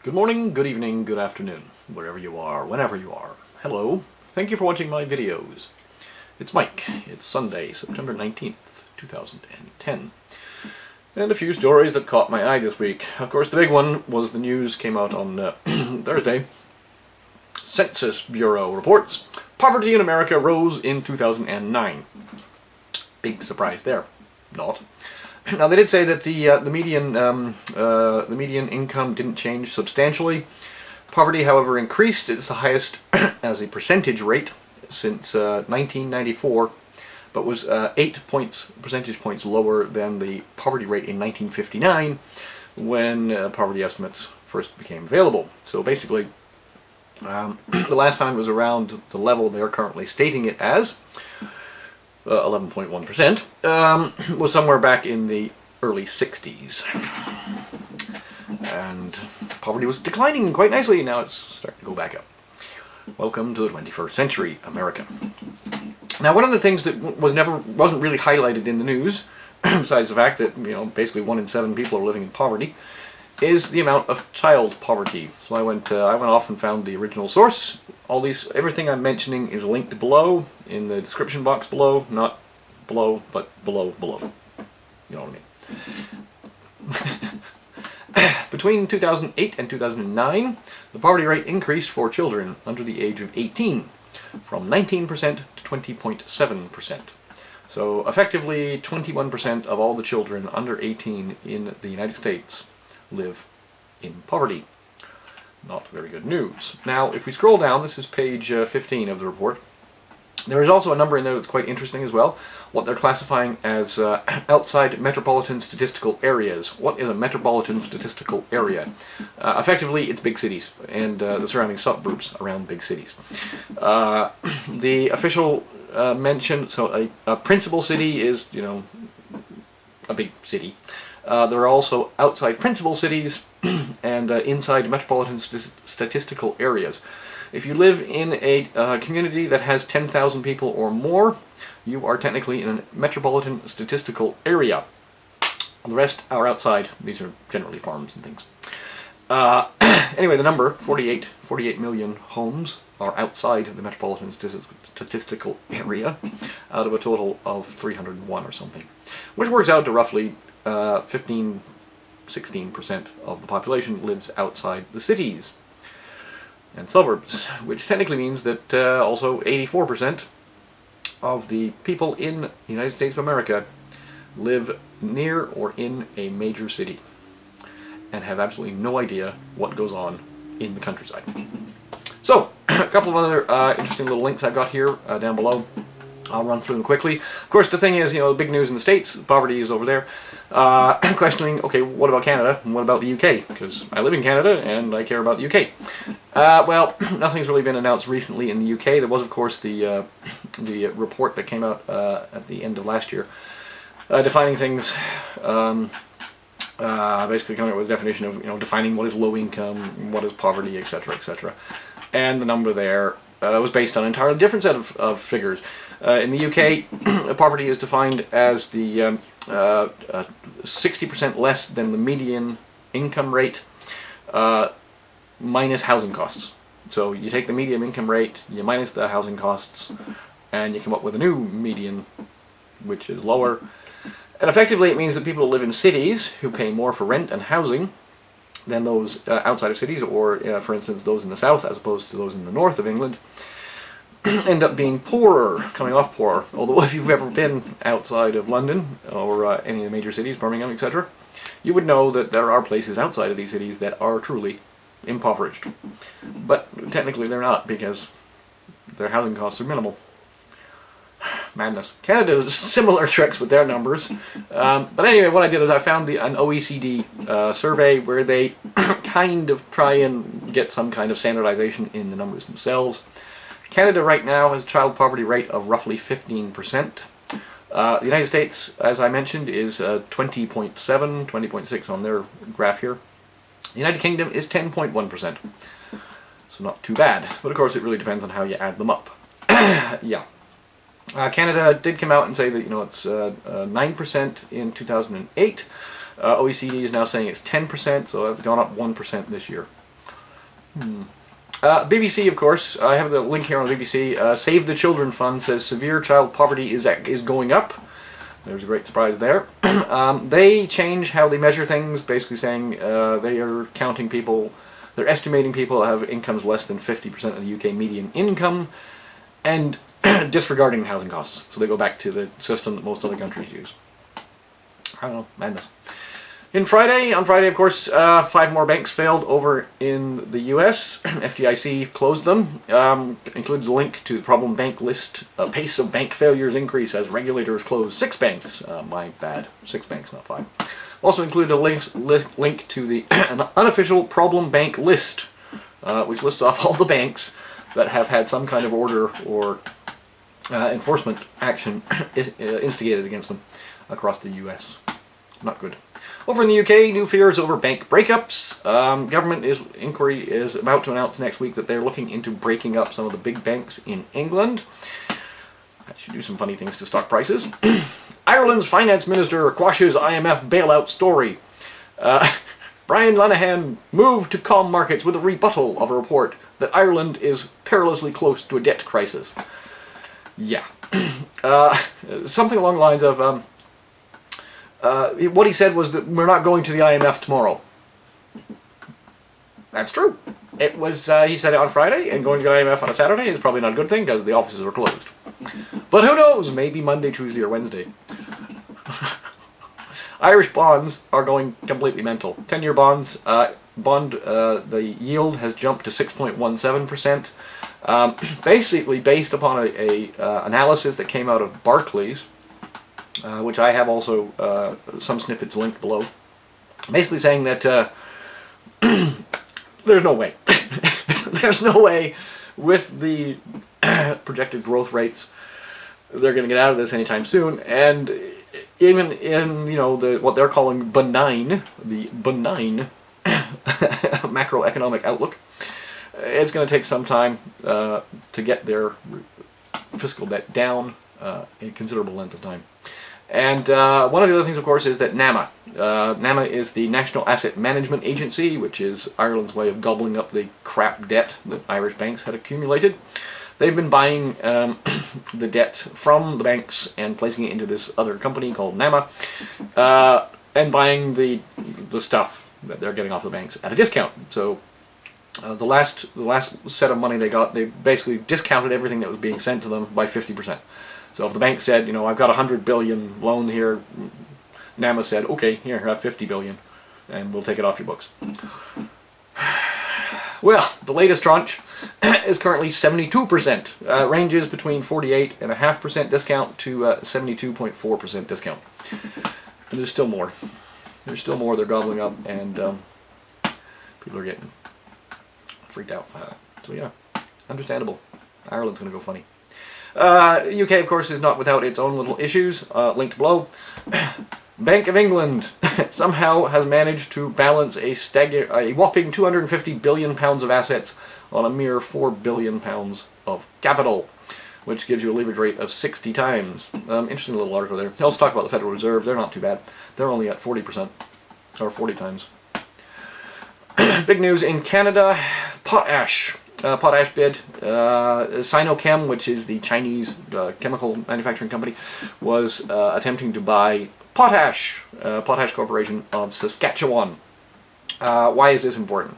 Good morning, good evening, good afternoon, wherever you are, whenever you are. Hello, thank you for watching my videos. It's Mike. It's Sunday, September 19th, 2010. And a few stories that caught my eye this week. Of course, the big one was the news came out on Thursday. Census Bureau reports poverty in America rose in 2009. Big surprise there. Not. Now they did say that the median income didn't change substantially. Poverty, however, increased. It's the highest as a percentage rate since 1994, but was 8 percentage points lower than the poverty rate in 1959, when poverty estimates first became available. So basically, the last time it was around the level they're currently stating it as. 11.1%, was somewhere back in the early 60s. And poverty was declining quite nicely, now it's starting to go back up. Welcome to the 21st century, America. Now, one of the things that wasn't really highlighted in the news, besides the fact that, basically 1 in 7 people are living in poverty, is the amount of child poverty. So I went off and found the original source. Everything I'm mentioning is linked below, in the description box below, not below, but below. You know what I mean. Between 2008 and 2009, the poverty rate increased for children under the age of 18, from 19% to 20.7%. So effectively, 21% of all the children under 18 in the United States live in poverty. Not very good news. Now, if we scroll down, this is page 15 of the report. There is also a number in there that's quite interesting as well. What they're classifying as outside metropolitan statistical areas. What is a metropolitan statistical area? Effectively, it's big cities and the surrounding suburbs around big cities. The official mention, so a principal city is, a big city. There are also outside principal cities and inside metropolitan statistical areas. If you live in a community that has 10,000 people or more, you are technically in a metropolitan statistical area. The rest are outside. These are generally farms and things. Anyway, the number, 48 million homes, are outside the metropolitan statistical area, out of a total of 301 or something, which works out to roughly 16% of the population lives outside the cities and suburbs, which technically means that also 84% of the people in the United States of America live near or in a major city and have absolutely no idea what goes on in the countryside. So, a couple of other interesting little links I've got here down below. I'll run through them quickly. Of course, the thing is, the big news in the States, poverty is over there. Questioning, okay, what about Canada, and what about the UK? Because I live in Canada, and I care about the UK. Well, nothing's really been announced recently in the UK. There was, of course, the report that came out at the end of last year, defining things, basically coming up with a definition of, defining what is low income, what is poverty, etc., etc. And the number there was based on an entirely different set of figures. In the UK, poverty is defined as the 60% less than the median income rate minus housing costs. So you take the median income rate, you minus the housing costs, and you come up with a new median, which is lower. And effectively it means that people who live in cities who pay more for rent and housing than those outside of cities, or for instance those in the south as opposed to those in the north of England, end up being poorer, coming off poorer. Although if you've ever been outside of London or any of the major cities, Birmingham, etc., you would know that there are places outside of these cities that are truly impoverished. But technically they're not, because their housing costs are minimal. Madness. Canada does similar tricks with their numbers. But anyway, what I did is I found an OECD survey where they kind of try and get some kind of standardization in the numbers themselves. Canada right now has a child poverty rate of roughly 15%. The United States, as I mentioned, is 20.7, 20.6 on their graph here. The United Kingdom is 10.1%. So not too bad. But of course it really depends on how you add them up. Yeah. Canada did come out and say that, it's 9% in 2008. OECD is now saying it's 10%, so that's gone up 1% this year. BBC, of course, I have the link here on the BBC. Save the Children Fund says severe child poverty is going up. There's a great surprise there. They change how they measure things, basically saying they are counting people, they're estimating people that have incomes less than 50% of the UK median income, and disregarding housing costs. So they go back to the system that most other countries use. I don't know, madness. On Friday, of course, 5 more banks failed over in the US. FDIC closed them. Includes a link to the problem bank list. Pace of bank failures increase as regulators close 6 banks. My bad. 6 banks, not 5. Also included a link to the unofficial problem bank list, which lists off all the banks that have had some kind of order or enforcement action instigated against them across the US. Not good. Over in the UK, new fears over bank breakups. Government inquiry is about to announce next week that they're looking into breaking up some of the big banks in England. That should do some funny things to stock prices. Ireland's finance minister quashes IMF bailout story. Brian Lenihan moved to calm markets with a rebuttal of a report that Ireland is perilously close to a debt crisis. Yeah. Something along the lines of... what he said was that we're not going to the IMF tomorrow. That's true. It was, he said it on Friday, and going to the IMF on a Saturday is probably not a good thing because the offices are closed. But who knows? Maybe Monday, Tuesday, or Wednesday. Irish bonds are going completely mental. 10-year bonds, the yield has jumped to 6.17%. Basically based upon a analysis that came out of Barclays, which I have also some snippets linked below, basically saying that there's no way. There's no way with the projected growth rates they're going to get out of this anytime soon, and even in, you know, what they're calling benign, the benign macroeconomic outlook, it's going to take some time to get their fiscal debt down, a considerable length of time. And one of the other things, of course, is that NAMA. NAMA is the National Asset Management Agency, which is Ireland's way of gobbling up the crap debt that Irish banks had accumulated. They've been buying the debt from the banks and placing it into this other company called NAMA, and buying the stuff that they're getting off the banks at a discount. So the last set of money they got, they basically discounted everything that was being sent to them by 50%. So if the bank said, you know, I've got 100 billion loan here, NAMA said, okay, here, have 50 billion, and we'll take it off your books. Well, the latest tranche is currently 72%, ranges between 48.5% discount to 72.4% discount. And there's still more. There's still more they're gobbling up, and people are getting freaked out. So yeah, understandable. Ireland's going to go funny. UK, of course, is not without its own little issues, linked below. Bank of England somehow has managed to balance a whopping £250 billion of assets on a mere £4 billion of capital, which gives you a leverage rate of 60 times. Interesting little article there. They also talk about the Federal Reserve. They're not too bad. They're only at 40%, or 40 times. Big news in Canada, Potash. Potash bid. Sinochem, which is the Chinese chemical manufacturing company, was attempting to buy Potash, Potash Corporation of Saskatchewan. Why is this important?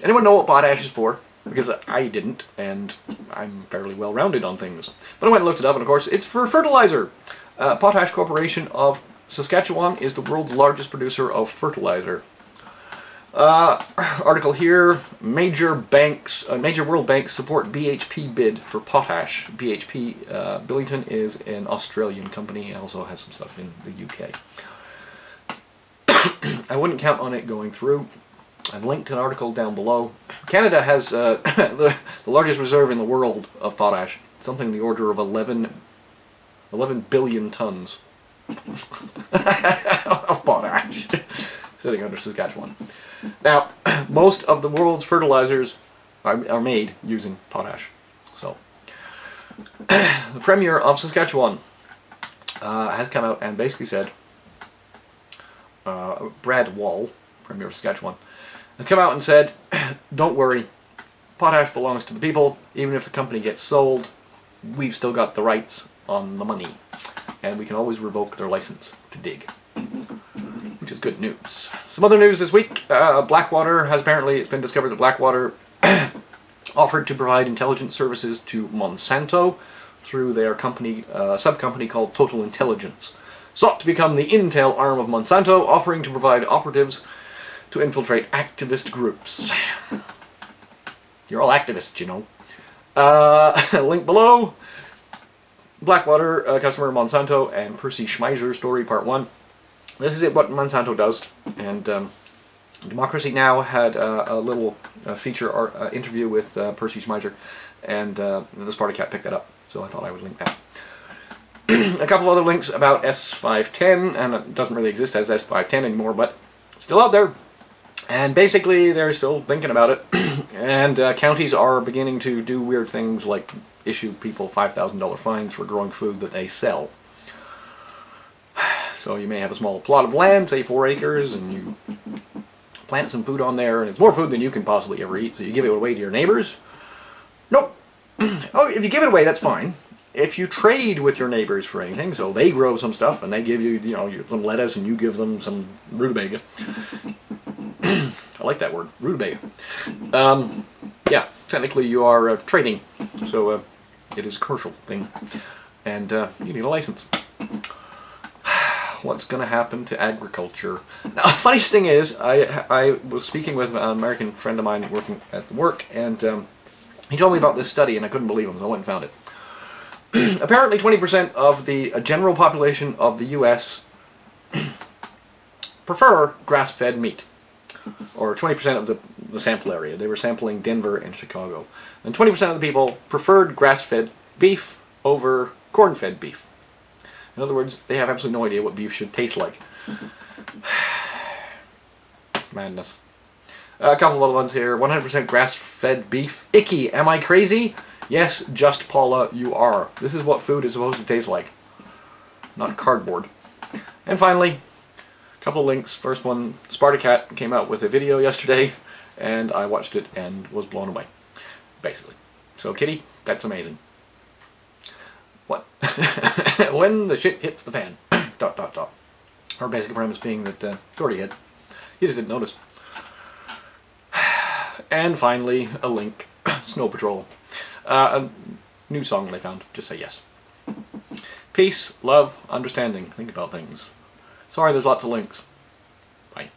Anyone know what potash is for? Because I didn't, and I'm fairly well-rounded on things. But I went and looked it up, and of course, it's for fertilizer. Potash Corporation of Saskatchewan is the world's largest producer of fertilizer. Article here, major world banks support BHP bid for potash. BHP, Billington, is an Australian company and also has some stuff in the UK. I wouldn't count on it going through. I've linked an article down below. Canada has the largest reserve in the world of potash, something in the order of 11 billion tons of potash sitting under Saskatchewan. Now, most of the world's fertilizers are made using potash. So, the Premier of Saskatchewan has come out and basically said, Brad Wall, Premier of Saskatchewan, have come out and said, don't worry, potash belongs to the people. Even if the company gets sold, we've still got the rights on the money. And we can always revoke their license to dig. Which is good news. Some other news this week. Blackwater has apparently, it's been discovered that Blackwater offered to provide intelligence services to Monsanto through their company, sub-company called Total Intelligence. Sought to become the intel arm of Monsanto, offering to provide operatives to infiltrate activist groups. You're all activists, you know. Link below. Blackwater, customer Monsanto, and Percy Schmeiser story, part 1. This is what Monsanto does, and Democracy Now! Had a little feature interview with Percy Schmeiser, and the Spartacat picked that up, so I thought I would link that. A couple other links about S510, and it doesn't really exist as S510 anymore, but it's still out there. And basically, they're still thinking about it, and counties are beginning to do weird things like issue people $5,000 fines for growing food that they sell. So you may have a small plot of land, say 4 acres, and you plant some food on there, and it's more food than you can possibly ever eat, so you give it away to your neighbors. Nope. Oh, if you give it away, that's fine. If you trade with your neighbors for anything, so they grow some stuff, and they give you, you know, some lettuce, and you give them some rutabaga. I like that word, rutabaga. Yeah, technically you are trading, so it is a commercial thing, and you need a license. What's going to happen to agriculture? Now, the funniest thing is, I was speaking with an American friend of mine working at work, and he told me about this study, and I couldn't believe him, so I went and found it. Apparently 20% of the general population of the US prefer grass-fed meat, or 20% of the sample area. They were sampling Denver and Chicago. And 20% of the people preferred grass-fed beef over corn-fed beef. In other words, they have absolutely no idea what beef should taste like. Madness. A couple of other ones here. 100% grass-fed beef. Icky. Am I crazy? Yes, just Paula, you are. This is what food is supposed to taste like. Not cardboard. And finally, a couple of links. First one, Spartacat came out with a video yesterday, and I watched it and was blown away. Basically. So, Kitty, that's amazing. What? When the shit hits the fan. ... Her basic premise being that you already had. You just didn't notice. And finally, a link. Snow Patrol. A new song they found. Just say yes. Peace, love, understanding. Think about things. Sorry, there's lots of links. Bye.